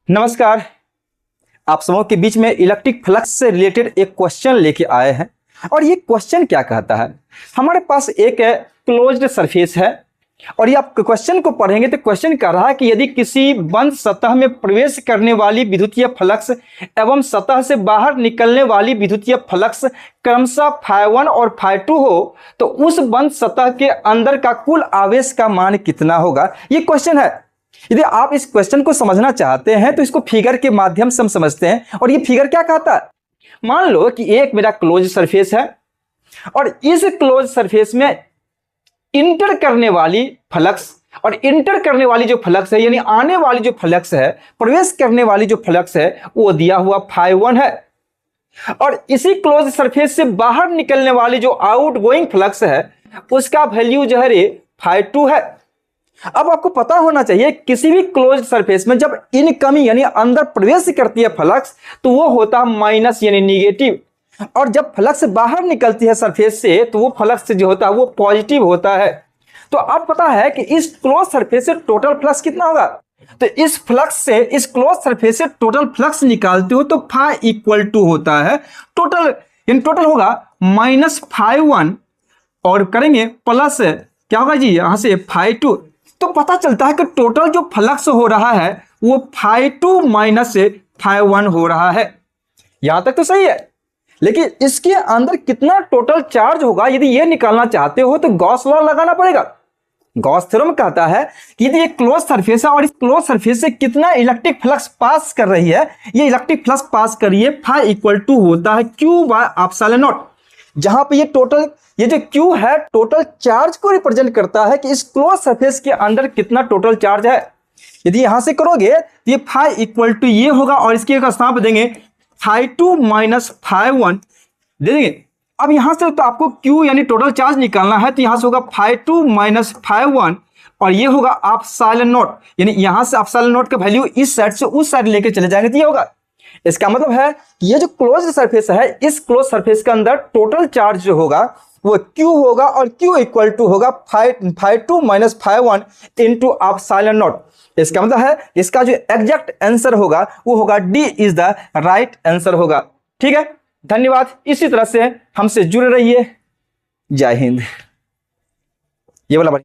नमस्कार। आप सबों के बीच में इलेक्ट्रिक फ्लक्स से रिलेटेड एक क्वेश्चन लेके आए हैं और ये क्वेश्चन क्या कहता है। हमारे पास एक क्लोज्ड सरफेस है और ये आप क्वेश्चन को पढ़ेंगे तो क्वेश्चन कह रहा है कि यदि किसी बंद सतह में प्रवेश करने वाली विद्युतीय फ्लक्स एवं सतह से बाहर निकलने वाली विद्युतीय फ्लक्स क्रमशः φ1 और φ2 हो तो उस बंद सतह के अंदर का कुल आवेश का मान कितना होगा। ये क्वेश्चन है। यदि आप इस क्वेश्चन को समझना चाहते हैं तो इसको फिगर के माध्यम से हम समझते हैं। और ये फिगर क्या कहता है, मान लो कि एक मेरा क्लोज सरफेस है और इस क्लोज सरफेस में इंटर करने वाली फ्लक्स और इंटर करने वाली जो फ्लक्स है यानी आने वाली जो फ्लक्स है, प्रवेश करने वाली जो फ्लक्स है वो दिया हुआ φ1 है और इसी क्लोज सरफेस से बाहर निकलने वाली जो आउटगोइंग फ्लक्स है उसका वैल्यू जो है φ2 है। अब आपको पता होना चाहिए किसी भी क्लोज सरफेस में जब इनकमिंग यानी अंदर प्रवेश करती है फ्लक्स तो वो होता है माइनस यानी निगेटिव, और जब फ्लक्स बाहर निकलती है सरफेस से तो वो फ्लक्स जो होता है वो पॉजिटिव होता है। तो अब पता है कि इस क्लोज सरफेस से टोटल फ्लक्स कितना होगा, तो इस फ्लक्स से इस क्लोज सरफेस से टोटल फ्लक्स निकालते हो तो φ होता है टोटल, यानी टोटल होगा माइनस φ1 और करेंगे प्लस क्या होगा जी यहां से φ2। तो पता चलता है कि टोटल जो फ्लक्स हो रहा है वो φ2 माइनस φ1 हो रहा है। यहां तक तो सही है, लेकिन इसके अंदर कितना टोटल चार्ज होगा यदि ये निकालना चाहते हो तो गॉस लॉ लगाना पड़ेगा। गॉस थ्योरम कहता है कि यदि एक क्लोज सरफेस है और इस क्लोज सरफेस से कितना इलेक्ट्रिक फ्लक्स पास कर रही है, ये इलेक्ट्रिक फ्लक्स पास कर रही है φ होता है Q/ε0, जहां पे ये टोटल ये जो Q है टोटल चार्ज को रिप्रेजेंट करता है कि इस क्लोज सरफेस के अंदर कितना टोटल चार्ज है। यदि यहां से करोगे तो ये φ ये होगा और इसके एक स्थान पर देंगे φ2 माइनस φ1 दे देंगे। अब यहां से तो आपको Q यानी टोटल चार्ज निकालना है तो यहां से होगा φ2 माइनस φ1 और ये होगा ε0, यानी यहां से ε0 का वैल्यू इस साइड से उस साइड लेके चले जाएंगे तो ये होगा। इसका मतलब है कि ये जो क्लोज सरफेस है इस क्लोज सरफेस के अंदर टोटल चार्ज जो होगा वो Q होगा और Q इक्वल टू होगा φ2 माइनस φ1 इंटू ε0। इसका मतलब है इसका जो एग्जैक्ट आंसर होगा वो होगा D is the right answer होगा। ठीक है, धन्यवाद। इसी तरह से हमसे जुड़े रहिए। जय हिंद। ये वाला